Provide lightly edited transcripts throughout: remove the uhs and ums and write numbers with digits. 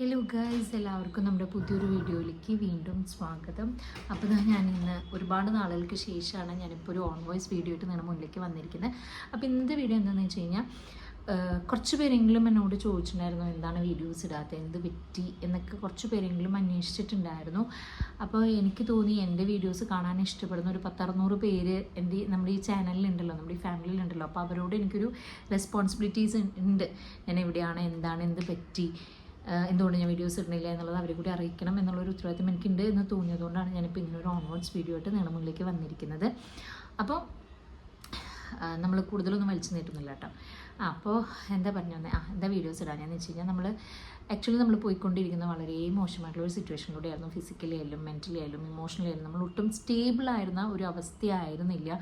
Hello guys, എല്ലാവർക്കും നമ്മുടെ പുതിയൊരു വീഡിയോയിലേക്ക് വീണ്ടും സ്വാഗതം. അപ്പോൾ ഞാൻ ഇന്ന് ഒരുപാട് നാളുകൾക്ക് ശേഷമാണ് ഞാനിപ്പോൾ ഒരു ഓൺ വോയിസ് വീഡിയോ ആയിട്ട് നിങ്ങളുടെ മുന്നിലേക്ക് വന്നിരിക്കുന്നത്. അപ്പോൾ ഇന്നത്തെ വീഡിയോ എന്താണെന്ന് വെച്ച് കഴിഞ്ഞാൽ കുറച്ച് പേരെങ്കിലും എന്നോട് ചോദിച്ചിട്ടുണ്ടായിരുന്നു എന്താണ് വീഡിയോസ് ഇടാത്തത്, എന്ത് പറ്റി എന്നൊക്കെ കുറച്ച് പേരെങ്കിലും അന്വേഷിച്ചിട്ടുണ്ടായിരുന്നു. അപ്പോൾ എനിക്ക് തോന്നി എൻ്റെ വീഡിയോസ് കാണാൻ ഇഷ്ടപ്പെടുന്ന ഒരു 600 പേര് നമ്മുടെ ഈ ചാനലിലുണ്ടല്ലോ, നമ്മുടെ ഈ ഫാമിലിയിലുണ്ടല്ലോ. അപ്പോൾ അവരോട് എനിക്കൊരു റെസ്പോൺസിബിലിറ്റീസ് ഉണ്ട്. ഞാൻ എവിടെയാണ്, എന്താണ്, എന്ത് പറ്റി, എന്തുകൊണ്ട് ഞാൻ വീഡിയോസ് ഇടുന്നില്ല എന്നുള്ളത് അവരെ കൂടി അറിയിക്കണം എന്നുള്ളൊരു ഉത്തരവാദിത്തം എനിക്കുണ്ട് എന്ന് തോന്നിയതുകൊണ്ടാണ് ഞാനിപ്പോൾ ഇങ്ങനെ ഒരു ഓൺവേർഡ്സ് വീഡിയോ ആയിട്ട് നിങ്ങളുടെ മുന്നിലേക്ക് വന്നിരിക്കുന്നത്. അപ്പോൾ നമ്മൾ കൂടുതലൊന്നും വലിച്ചു നീട്ടുന്നില്ല കേട്ടോ. അപ്പോൾ എന്താ പറഞ്ഞു തന്നെ എന്താ വീഡിയോസ് ഇടാനെന്ന് വെച്ച് കഴിഞ്ഞാൽ ആക്ച്വലി നമ്മൾ പോയിക്കൊണ്ടിരിക്കുന്ന വളരെ മോശമായിട്ടുള്ള ഒരു സിറ്റുവേഷനിലൂടെയായിരുന്നു. ഫിസിക്കലി ആയാലും മെൻ്റലി ആയാലും ഇമോഷണലി ആയാലും നമ്മൾ ഒട്ടും സ്റ്റേബിളായിരുന്ന ഒരു അവസ്ഥയായിരുന്നില്ല.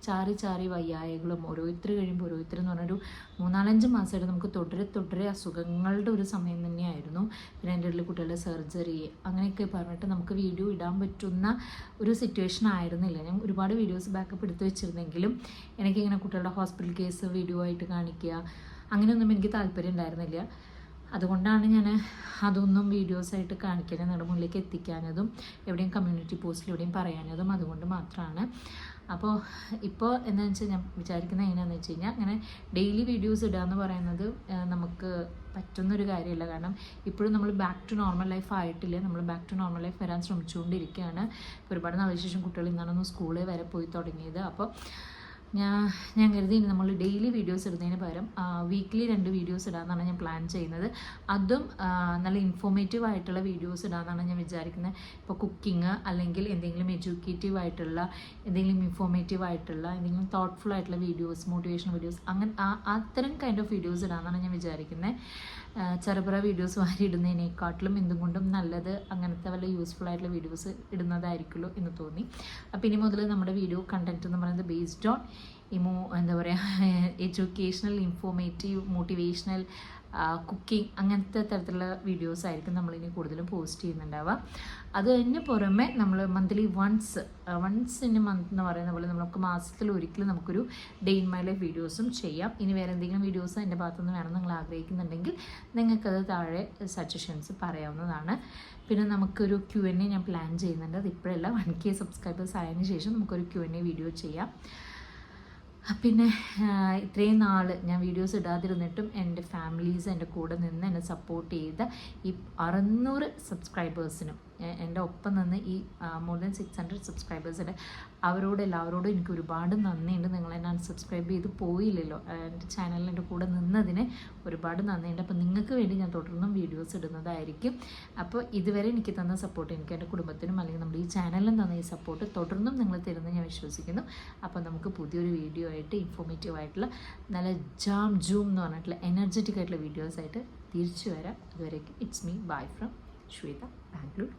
ചാറി വയ്യായകളും ഓരോരുത്തർ കഴിയുമ്പോൾ ഓരോരുത്തരെന്ന് പറഞ്ഞൊരു 4-5 മാസമായിട്ട് നമുക്ക് തുടരെ അസുഖങ്ങളുടെ ഒരു സമയം തന്നെയായിരുന്നു. പിന്നെ എൻ്റെ ഉള്ളിൽ കുട്ടികളുടെ സർജറി അങ്ങനെയൊക്കെ പറഞ്ഞിട്ട് നമുക്ക് വീഡിയോ ഇടാൻ പറ്റുന്ന ഒരു സിറ്റുവേഷൻ ആയിരുന്നില്ല. ഞാൻ ഒരുപാട് വീഡിയോസ് ബാക്കപ്പ് എടുത്ത് വെച്ചിരുന്നെങ്കിലും എനിക്കിങ്ങനെ കുട്ടികളുടെ ഹോസ്പിറ്റൽ കേസ് വീഡിയോ ആയിട്ട് കാണിക്കുക അങ്ങനെയൊന്നും എനിക്ക് താല്പര്യം ഉണ്ടായിരുന്നില്ല. അതുകൊണ്ടാണ് ഞാൻ അതൊന്നും വീഡിയോസായിട്ട് കാണിക്കാനും നിങ്ങളുടെ മുന്നിലേക്ക് എത്തിക്കാനതും എവിടെയും കമ്മ്യൂണിറ്റി പോസ്റ്റിൽ എവിടെയും പറയാനതും അതുകൊണ്ട് മാത്രമാണ്. അപ്പോൾ ഇപ്പോൾ എന്താണെന്ന് വെച്ചാൽ ഞാൻ വിചാരിക്കുന്നത് എങ്ങനെയാണെന്ന് വെച്ച് കഴിഞ്ഞാൽ അങ്ങനെ ഡെയിലി വീഡിയോസ് ഇടുക എന്ന് പറയുന്നത് നമുക്ക് പറ്റുന്നൊരു കാര്യമല്ല. കാരണം ഇപ്പോഴും നമ്മൾ ബാക്ക് ടു നോർമൽ ലൈഫ് ആയിട്ടില്ല. നമ്മൾ ബാക്ക് ടു നോർമൽ ലൈഫ് വരാൻ ശ്രമിച്ചുകൊണ്ടിരിക്കുകയാണ്. ഒരുപാട് നാളെ ശേഷം കുട്ടികൾ ഇന്നാണൊന്ന് സ്കൂളിൽ വരെ പോയി തുടങ്ങിയത്. അപ്പോൾ ഞാൻ കരുതി നമ്മൾ ഡെയിലി വീഡിയോസ് ഇടുന്നതിന് പകരം വീക്ക്ലി 2 വീഡിയോസ് ഇടാമെന്നാണ് ഞാൻ പ്ലാൻ ചെയ്യുന്നത്. അതും നല്ല ഇൻഫോർമേറ്റീവ് ആയിട്ടുള്ള വീഡിയോസ് ഇടാമെന്നാണ് ഞാൻ വിചാരിക്കുന്നത്. ഇപ്പോൾ കുക്കിംഗ് അല്ലെങ്കിൽ എന്തെങ്കിലും എഡ്യൂക്കേറ്റീവ് ആയിട്ടുള്ള എന്തെങ്കിലും ഇൻഫോർമേറ്റീവ് ആയിട്ടുള്ള എന്തെങ്കിലും തോട്ട്ഫുൾ ആയിട്ടുള്ള വീഡിയോസ്, മോട്ടിവേഷണൽ വീഡിയോസ്, അങ്ങനെ അത്തരം കൈൻഡ് ഓഫ് വീഡിയോസ് ഇടാമെന്നാണ് ഞാൻ വിചാരിക്കുന്നത്. ചെറുപുറ വീഡിയോസ് വാരി ഇടുന്നതിനേക്കാട്ടിലും എന്തുകൊണ്ടും നല്ലത് അങ്ങനത്തെ വല്ല യൂസ്ഫുൾ ആയിട്ടുള്ള വീഡിയോസ് ഇടുന്നതായിരിക്കുമല്ലോ എന്ന് തോന്നി. അപ്പോൾ ഇനി മുതൽ നമ്മുടെ വീഡിയോ കണ്ടൻറ്റ് എന്ന് പറയുന്നത് ബേസ്ഡ് ഓൺ എന്താ പറയുക, എഡ്യൂക്കേഷണൽ, ഇൻഫോർമേറ്റീവ്, മോട്ടിവേഷണൽ, കുക്കിംഗ് അങ്ങനത്തെ തരത്തിലുള്ള വീഡിയോസ് ആയിരിക്കും നമ്മളിനി കൂടുതലും പോസ്റ്റ് ചെയ്യുന്നുണ്ടാവുക. അത് കഴിഞ്ഞ് പുറമെ നമ്മൾ മന്ത്ലി വൺസ് ഇൻ മന്ത് എന്ന് പറയുന്ന പോലെ നമുക്ക് മാസത്തിൽ ഒരിക്കലും നമുക്കൊരു ഡേ ഇൻ മൈ ലൈഫ് വീഡിയോസും ചെയ്യാം. ഇനി വേറെ എന്തെങ്കിലും വീഡിയോസ് എൻ്റെ ഭാഗത്തുനിന്ന് വേണം നിങ്ങൾ ആഗ്രഹിക്കുന്നുണ്ടെങ്കിൽ നിങ്ങൾക്കത് താഴെ സജഷൻസ് പറയാവുന്നതാണ്. പിന്നെ നമുക്കൊരു Q&A ഞാൻ പ്ലാൻ ചെയ്യുന്നുണ്ട്. അത് ഇപ്പോഴല്ല, 1K സബ്സ്ക്രൈബേഴ്സ് ആയതിനു ശേഷം നമുക്കൊരു Q&A വീഡിയോ ചെയ്യാം. പിന്നെ ഇത്രയും നാൾ ഞാൻ വീഡിയോസ് ഇടാതിരുന്നിട്ടും എൻ്റെ ഫാമിലീസ് എൻ്റെ കൂടെ നിന്ന് എന്നെ സപ്പോർട്ട് ചെയ്ത ഈ 600 സബ്സ്ക്രൈബേഴ്സിനും എൻ്റെ ഒപ്പം നിന്ന് ഈ മോർ ദാൻ 600 സബ്സ്ക്രൈബേഴ്സിൻ്റെ എല്ലാവരോടും എനിക്ക് ഒരുപാട് നന്ദിയുണ്ട്. നിങ്ങൾ എന്നെ അൺസബ്സ്ക്രൈബ് ചെയ്ത് പോയില്ലല്ലോ. എൻ്റെ ചാനലിൽ എൻ്റെ കൂടെ നിന്നതിന് ഒരുപാട് നന്ദിയുണ്ട്. അപ്പോൾ നിങ്ങൾക്ക് വേണ്ടി ഞാൻ തുടർന്നും വീഡിയോസ് ഇടുന്നതായിരിക്കും. അപ്പോൾ ഇതുവരെ എനിക്ക് തന്ന സപ്പോർട്ട്, എനിക്ക് എൻ്റെ കുടുംബത്തിനും അല്ലെങ്കിൽ നമ്മുടെ ഈ ചാനലിനും തന്ന ഈ സപ്പോർട്ട് തുടർന്നും നിങ്ങൾ തരുമെന്ന് ഞാൻ വിശ്വസിക്കുന്നു. അപ്പോൾ നമുക്ക് പുതിയൊരു വീഡിയോ ആയിട്ട് ഇൻഫോർമേറ്റീവ് ആയിട്ടുള്ള നല്ല ജൂം എന്ന് പറഞ്ഞിട്ടുള്ള എനർജറ്റിക് ആയിട്ടുള്ള വീഡിയോസായിട്ട് തിരിച്ചു വരാം. അതുവരേക്കും it's me, bye from Shweta, Bangalore.